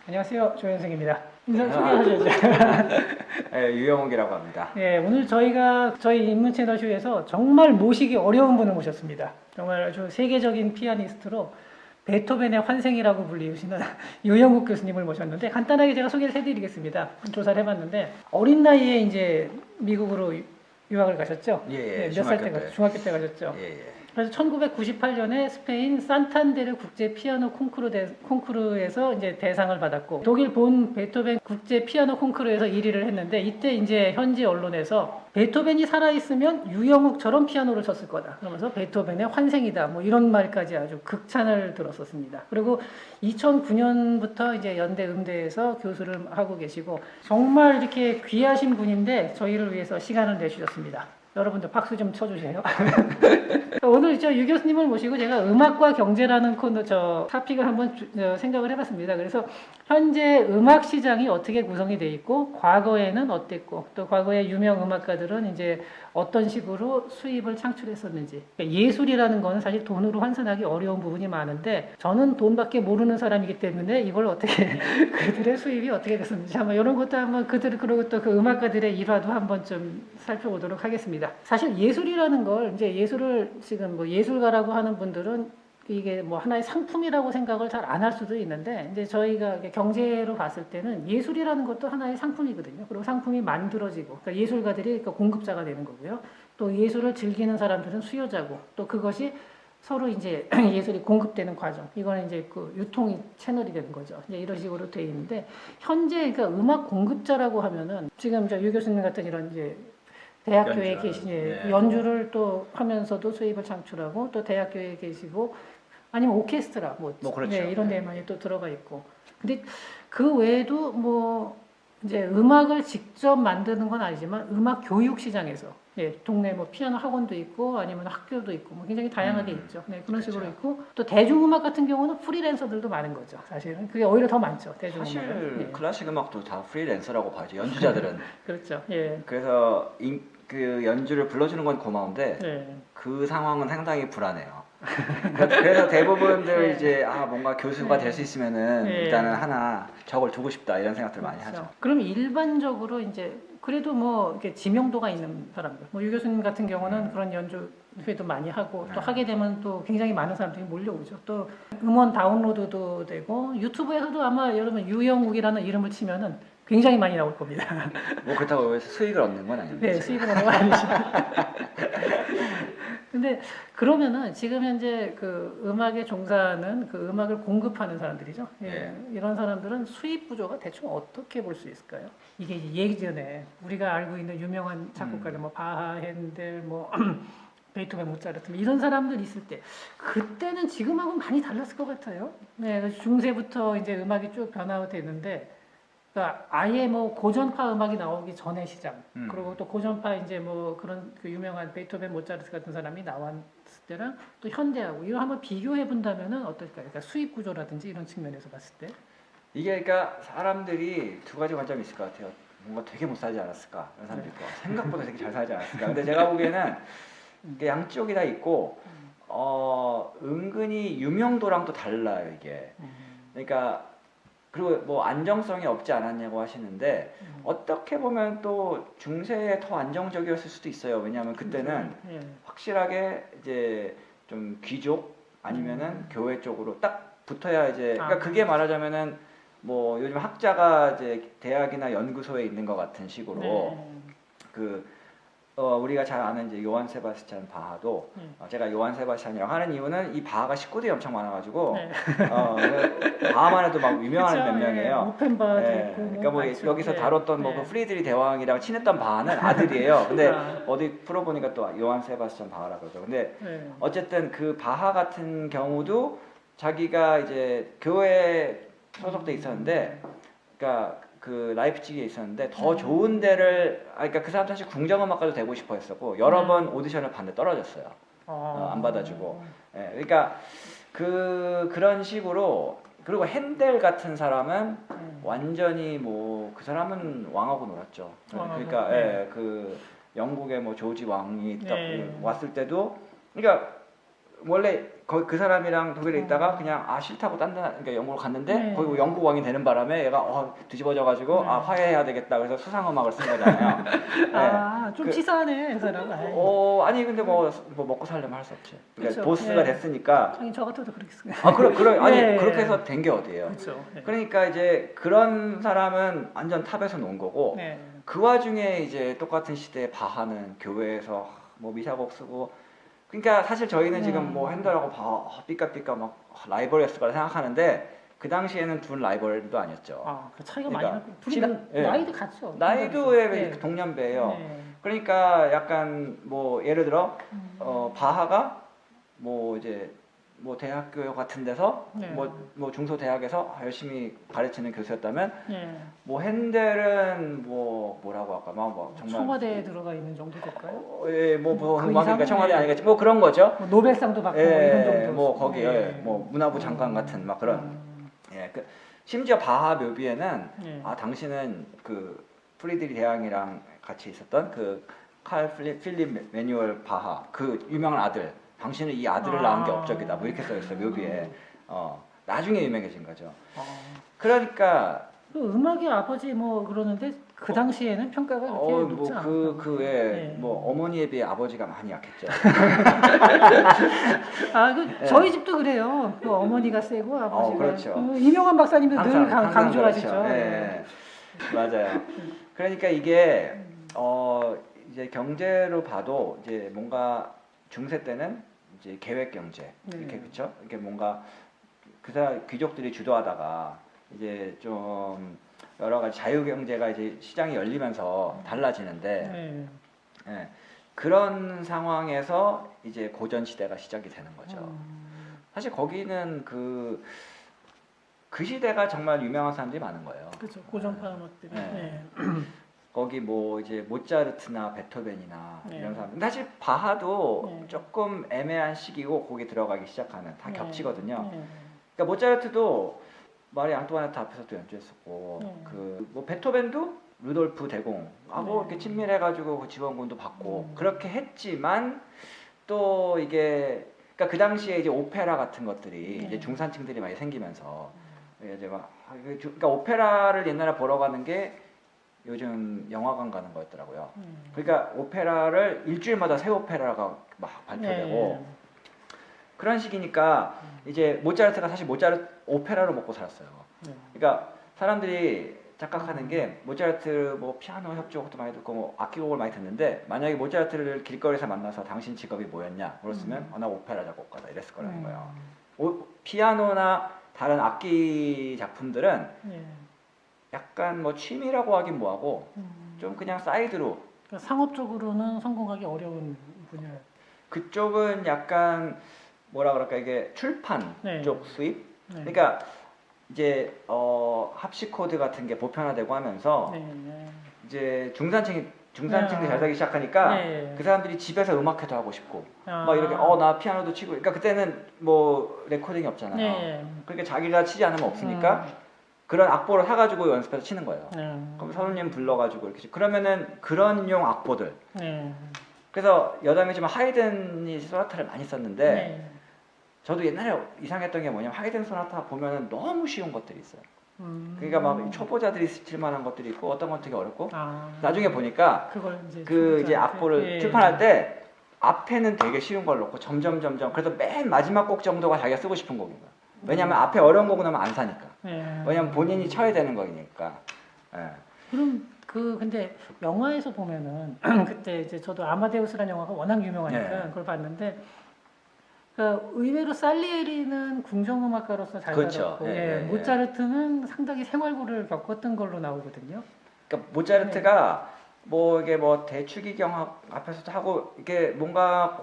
안녕하세요. 조현승입니다. 인사 소개하셔야죠. 네, 유영욱이라고 합니다. 네, 오늘 저희 인문 채널 쇼에서 정말 모시기 어려운 분을 모셨습니다. 정말 아주 세계적인 피아니스트로 베토벤의 환생이라고 불리우시는 유영욱 교수님을 모셨는데 간단하게 제가 소개를 해드리겠습니다. 조사를 해봤는데 어린 나이에 이제 미국으로 유학을 가셨죠? 예, 네, 몇 살 때 가셨죠? 중학교 때 가셨죠? 예, 예. 그래서 1998년에 스페인 산탄데르 국제 피아노 콩쿠르에서 이제 대상을 받았고 독일 본 베토벤 국제 피아노 콩쿠르에서 1위를 했는데 이때 이제 현지 언론에서 베토벤이 살아있으면 유영욱처럼 피아노를 쳤을 거다. 그러면서 베토벤의 환생이다. 뭐 이런 말까지 아주 극찬을 들었었습니다. 그리고 2009년부터 이제 연대 음대에서 교수를 하고 계시고 정말 이렇게 귀하신 분인데 저희를 위해서 시간을 내주셨습니다. 여러분들 박수 좀 쳐주세요. 오늘 유 교수님을 모시고 제가 음악과 경제라는 토픽을 한번 생각을 해봤습니다. 그래서 현재 음악 시장이 어떻게 구성이 돼 있고 과거에는 어땠고 또 과거의 유명 음악가들은 이제 어떤 식으로 수입을 창출했었는지. 그러니까 예술이라는 거는 사실 돈으로 환산하기 어려운 부분이 많은데 저는 돈밖에 모르는 사람이기 때문에 이걸 어떻게 그들의 수입이 어떻게 됐었는지 한번 이런 것도 한번 그리고 또 그 음악가들의 일화도 한번 좀 살펴보도록 하겠습니다. 사실 예술이라는 걸 이제 예술을 지금 뭐 예술가라고 하는 분들은 이게 뭐 하나의 상품이라고 생각을 잘 안 할 수도 있는데 이제 저희가 경제로 봤을 때는 예술이라는 것도 하나의 상품이거든요. 그리고 상품이 만들어지고 그러니까 예술가들이 그러니까 공급자가 되는 거고요. 또 예술을 즐기는 사람들은 수요자고 또 그것이 서로 이제 예술이 공급되는 과정. 이거는 이제 그 유통이 채널이 되는 거죠. 이제 이런 식으로 돼 있는데 현재 그러니까 음악 공급자라고 하면은 지금 유 교수님 같은 이런 이제 대학교에 계신 네. 연주를 또 하면서도 수입을 창출하고 또 대학교에 계시고 아니면 오케스트라 뭐 그렇죠. 네, 이런 데 많이 또 들어가 있고 근데 그 외에도 뭐 이제 음악을 직접 만드는 건 아니지만 음악 교육 시장에서 동네 뭐 피아노 학원도 있고 아니면 학교도 있고 뭐 굉장히 다양하게 있죠. 네, 그런 그렇죠. 식으로 있고 또 대중음악 같은 경우는 프리랜서들도 많은 거죠. 사실은 그게 오히려 더 많죠. 대중음악은. 사실 클래식 음악도 다 프리랜서라고 봐야죠. 연주자들은. 그렇죠. 예. 그래서 그 연주를 불러주는 건 고마운데 네. 그 상황은 상당히 불안해요. 그래서 대부분들 이제 뭔가 교수가 될 수 있으면은 일단은 하나 저걸 두고 싶다 이런 생각들 많이 하죠. 그럼 일반적으로 이제 그래도 뭐 이렇게 지명도가 있는 사람들, 뭐 유 교수님 같은 경우는 그런 연주회도 많이 하고 또 하게 되면 또 굉장히 많은 사람들이 몰려오죠. 또 음원 다운로드도 되고 유튜브에서도 아마 여러분 유영욱이라는 이름을 치면은 굉장히 많이 나올 겁니다. 뭐 그렇다고 해서 수익을 얻는 건 아닌데. 네, 수익을 얻는 건 아니죠. 근데 그러면은 지금 현재 그 음악에 종사하는 그 음악을 공급하는 사람들이죠. 이런 사람들은 수입 구조가 대충 어떻게 볼 수 있을까요? 이게 예전에 우리가 알고 있는 유명한 작곡가들 뭐 바하, 핸델, 뭐 베토벤, 모차르트 이런 사람들 있을 때 그때는 지금하고는 많이 달랐을 것 같아요. 네, 그래서 중세부터 이제 음악이 쭉 변화되는데. 그러니까 아예 뭐 고전파 음악이 나오기 전에 시장 그리고 또 고전파 이제 뭐 그런 그 유명한 베토벤, 모차르트 같은 사람이 나왔을 때랑 또 현대하고 이거 한번 비교해 본다면은 어떨까요? 그러니까 수입 구조라든지 이런 측면에서 봤을 때 이게 그러니까 사람들이 두 가지 관점이 있을 것 같아요. 뭔가 되게 못 살지 않았을까 이런 사람도 있고 생각보다 되게 잘 살지 않았을까. 근데 제가 보기에는 이게 양쪽이 다 있고 은근히 유명도랑 또 달라요 이게. 그러니까 그리고 뭐 안정성이 없지 않았냐고 하시는데 어떻게 보면 또 중세에 더 안정적이었을 수도 있어요. 왜냐하면 그때는 확실하게 이제 좀 귀족 아니면은 교회 쪽으로 딱 붙어야 이제 그러니까 그게 말하자면은 뭐 요즘 학자가 이제 대학이나 연구소에 있는 것 같은 식으로 우리가 잘 아는 이제 요한 세바스찬 바하도 제가 요한 세바스찬이라고 하는 이유는 이 바하가 식구들이 엄청 많아가지고 바하만 해도 막 유명한 몇 명이에요. 오펜바도 있고 그러니까 뭐 여기서 다뤘던 뭐 그 프리드리 대왕이랑 친했던 바하는 아들이에요. 근데 어디 풀어보니까 또 요한 세바스찬 바하라 그러죠. 근데 어쨌든 그 바하 같은 경우도 자기가 이제 교회에 소속돼 있었는데, 그러니까 그 라이프치히에 있었는데 더 좋은 데를 그러니까 그 사람 사실 궁정음악가도 되고 싶어 했었고 여러 번 오디션을 봤는데 떨어졌어요. 안 받아주고. 그러니까 그런 식으로. 그리고 핸델 같은 사람은 완전히 뭐 그 사람은 왕하고 놀았죠. 그러니까 그 영국의 뭐 조지 왕이 딱 왔을 때도 그러니까 원래 거기 그 사람이랑 독일에 있다가 그냥 싫다고 딴 데 그러니까 영국을 갔는데 네. 거기 영국 왕이 되는 바람에 얘가 뒤집어져가지고 네. 화해해야 되겠다 그래서 수상음악을 쓴 거잖아요. 네. 좀 치사하네 그 사람. 아니 근데 뭐 먹고 살려면 할 수 없지. 그러니까 그쵸. 보스가 네. 됐으니까. 아니 저 같아도 그렇게 쓰. 아니 네. 그렇게 해서 된 게 어디예요. 그렇죠. 네. 그러니까 이제 그런 사람은 완전 탑에서 놓은 거고 네. 그 와중에 이제 똑같은 시대에 바하는 교회에서 뭐 미사곡 쓰고 그러니까 사실 저희는 지금 뭐 핸델하고 삐까삐까 막 라이벌이었을 거라 생각하는데 그 당시에는 둘 라이벌도 아니었죠. 그 차이가 그러니까 많이 나고 둘이 나이도 같죠. 나이도의 네. 동년배예요. 네. 그러니까 약간 뭐 예를 들어 바하가 뭐 이제 뭐 대학교 같은 데서 네. 뭐 중소 대학에서 열심히 가르치는 교수였다면 네. 뭐 핸델은 뭐라고 할까 뭐 정말 청와대에 들어가 있는 정도 될까요? 뭐 그 음악이니까 이상? 청와대 아니겠지 뭐 그런 거죠. 뭐 노벨상도 받고 뭐 이런 정도. 뭐 거기에 뭐 문화부 장관 같은 막 그런 그 심지어 바하 묘비에는 당신은 그 프리드리 대왕이랑 같이 있었던 그 칼 필립 매뉴얼 바하 그 유명한 아들 당신은 이 아들을 낳은 게 업적이다 뭐 이렇게 써있어요 묘비에. 나중에 유명해진 거죠. 그러니까 그 음악의 아버지 뭐 그러는데 그 당시에는 평가가 그렇게 높지 않았어요. 뭐 어머니에 비해 아버지가 많이 약했죠. 저희 집도 그래요. 그 어머니가 세고 아버지가. 그렇죠. 이명환 박사님도 늘 항상 강조하시죠. 그렇죠. 맞아요. 그러니까 이게 이제 경제로 봐도 이제 뭔가 중세 때는 이제 계획 경제 이렇게 그렇죠. 이게 뭔가 그 사람 귀족들이 주도하다가 이제 좀 여러 가지 자유 경제가 이제 시장이 열리면서 달라지는데 그런 상황에서 이제 고전 시대가 시작이 되는 거죠. 사실 거기는 그 시대가 정말 유명한 사람들이 많은 거예요. 그렇죠. 고전파 음악들이. 거기 뭐 이제 모차르트나 베토벤이나 이런 사람. 사실 바하도 조금 애매한 시기고 거기 들어가기 시작하는 다 겹치거든요. 그러니까 모차르트도 마리 앙뚜아네트 앞에서도 연주했었고 그 뭐 베토벤도 루돌프 대공하고 이렇게 친밀해가지고 그 지원금도 받고 그렇게 했지만 또 이게 그러니까 그 당시에 이제 오페라 같은 것들이 이제 중산층들이 많이 생기면서 이제 막 그러니까 오페라를 옛날에 보러 가는 게 요즘 영화관 가는 거였더라고요. 그러니까 오페라를 일주일마다 새 오페라가 막 발표되고 그런 식이니까 이제 모차르트가 사실 오페라로 먹고 살았어요. 그러니까 사람들이 착각하는 게 모차르트 뭐 피아노 협주곡도 많이 듣고 뭐 악기곡을 많이 듣는데 만약에 모차르트를 길거리에서 만나서 당신 직업이 뭐였냐 물었으면 나 오페라 작곡가다 이랬을 거라는 거예요. 피아노나 다른 악기 작품들은 약간 뭐 취미라고 하긴 뭐하고 좀 그냥 사이드로 그러니까 상업적으로는 성공하기 어려운 분야. 그쪽은 약간 뭐라 그럴까 이게 출판 쪽 수입. 그러니까 이제 합시 코드 같은 게 보편화되고 하면서 이제 중산층들이 잘 살기 시작하니까 그 사람들이 집에서 음악회도 하고 싶고 막 이렇게 나 피아노도 치고 그러니까 그때는 뭐 레코딩이 없잖아요. 그러니까 자기가 치지 않으면 없으니까 그런 악보를 사가지고 연습해서 치는 거예요. 그럼 선생님 불러가지고 이렇게 그러면은 그런 용 악보들. 그래서 여담이지만 하이든이 소나타를 많이 썼는데 저도 옛날에 이상했던 게 뭐냐면 하이든 소나타 보면은 너무 쉬운 것들이 있어요. 그러니까 막 초보자들이 칠 만한 것들이 있고 어떤 건 되게 어렵고 나중에 보니까 이제 악보를 출판할 때 앞에는 되게 쉬운 걸 놓고 점점 그래서 맨 마지막 곡 정도가 자기가 쓰고 싶은 곡인 거야. 왜냐면 앞에 어려운 곡은 하면 안 사니까. 왜냐면 본인이 쳐야 되는 거니까. 그럼 근데 영화에서 보면은 그때 이제 저도 아마데우스라는 영화가 워낙 유명하니까 그걸 봤는데 의외로 살리에리는 궁정음악가로서 잘 살았고 모차르트는 상당히 생활고를 겪었던 걸로 나오거든요. 그러니까 모차르트가 뭐 이게 뭐 대추기경 앞에서도 하고 이게 뭔가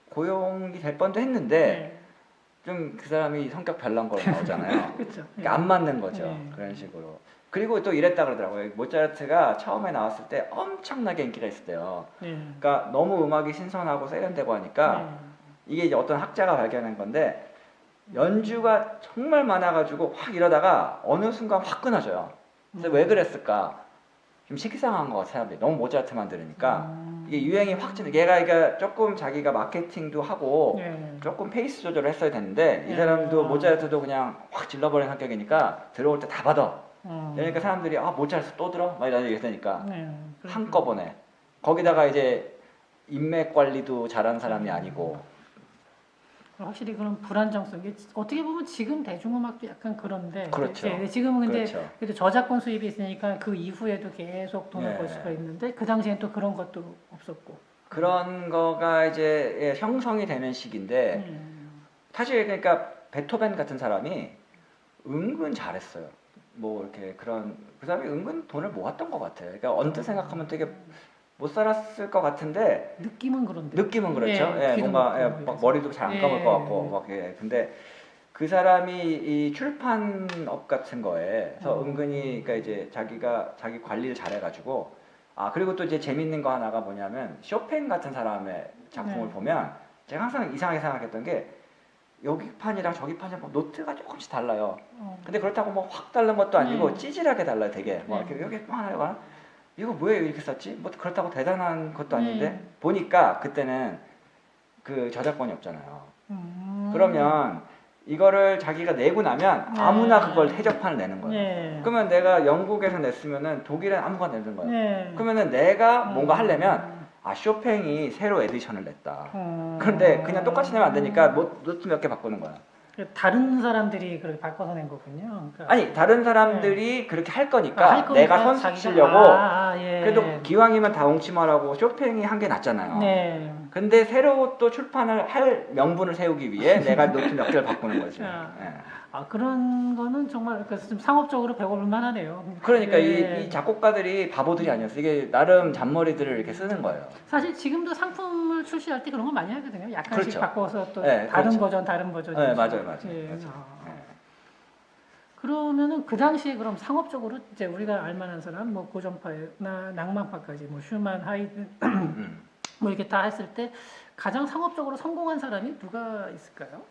고용이 될 뻔도 했는데 좀 그 사람이 성격 별난 걸로 나오잖아요. 그렇죠. 그러니까 안 맞는 거죠. 그런 식으로. 그리고 또 이랬다 그러더라고요. 모차르트가 처음에 나왔을 때 엄청나게 인기가 있었대요. 그러니까 너무 음악이 신선하고 세련되고 하니까 이게 이제 어떤 학자가 발견한 건데 연주가 정말 많아가지고 확 이러다가 어느 순간 확 끊어져요. 그래서 왜 그랬을까? 좀 식상한 것 같아 사람들이 너무 모차르트만 들으니까 이게 유행이 확 얘가 그러니까 조금 자기가 마케팅도 하고 예. 조금 페이스 조절을 했어야 되는데 이 예. 사람도 모차르트도 그냥 확 질러버리는 성격이니까 들어올 때 다 받아. 음. 그러니까 사람들이 아 모차르트 또 들어? 막 이런 얘기 했으니까 네. 한꺼번에 거기다가 이제 인맥 관리도 잘하는 사람이 아니고 확실히 그런 불안정성이 어떻게 보면 지금 대중음악도 약간 그런데 그렇죠. 이제 지금은 근데 그렇죠. 그래도 저작권 수입이 있으니까 그 이후에도 계속 돈을 예. 벌 수가 있는데 그 당시엔 또 그런 것도 없었고 그런 거가 이제 예, 형성이 되는 시기인데 사실 그러니까 베토벤 같은 사람이 은근 잘했어요. 뭐 이렇게 그런 그 사람이 은근 돈을 모았던 것 같아요. 그러니까 언뜻 생각하면 되게 못 살았을 것 같은데 느낌은 그런데 느낌은 그렇죠. 예, 예, 귀도 뭔가 예, 먹고 막 이래서. 머리도 잘 안 감을 예. 것 같고 막 예. 근데 그 사람이 이 출판업 같은 거에서 은근히 그러니까 이제 자기가 자기 관리를 잘해가지고 아 그리고 또 이제 재밌는 거 하나가 뭐냐면 쇼팽 같은 사람의 작품을 네. 보면 제가 항상 이상하게 생각했던 게 여기 판이랑 저기 판이랑 뭐 노트가 조금씩 달라요. 근데 그렇다고 뭐 확 다른 것도 아니고 찌질하게 달라요, 되게. 뭐 이렇게 여기 뭐 하나 이거 뭐예요 이렇게 썼지? 뭐 그렇다고 대단한 것도 아닌데 보니까 그때는 그 저작권이 없잖아요. 그러면 이거를 자기가 내고 나면 아무나 그걸 해적판을 내는 거예요. 네. 그러면 내가 영국에서 냈으면은 독일엔 아무거나 내는 거예요. 네. 그러면은 내가 뭔가 하려면 아 쇼팽이 새로 에디션을 냈다. 그런데 그냥 똑같이 내면 안 되니까 노트 몇 개 바꾸는 거야. 다른 사람들이 그렇게 바꿔서 낸 거군요. 그러니까 아니 다른 사람들이 그렇게 할 거니까, 할 거니까 내가 선수 자기가- 치려고 예. 그래도 기왕이면 다 옹치마라고 쇼팽이 한 게 낫잖아요. 네. 근데 새로 또 출판을 할 명분을 세우기 위해 내가 노트 몇 개를 바꾸는 거지. 아. 예. 그런 거는 정말 좀 상업적으로 배워볼 만하네요. 그러니까 예. 이 작곡가들이 바보들이 아니었어. 이게 나름 잔머리들을 이렇게 쓰는 거예요. 사실 지금도 상품을 출시할 때 그런 거 많이 하거든요. 약간씩 그렇죠. 바꿔서 또 네, 다른 그렇죠. 버전, 다른 버전. 네, 맞아요. 예. 네. 그러면은 그 당시에 그럼 상업적으로 이제 우리가 알만한 사람, 뭐 고전파나 낭만파까지, 뭐 슈만, 하이든, 뭐 이렇게 다 했을 때 가장 상업적으로 성공한 사람이 누가 있을까요?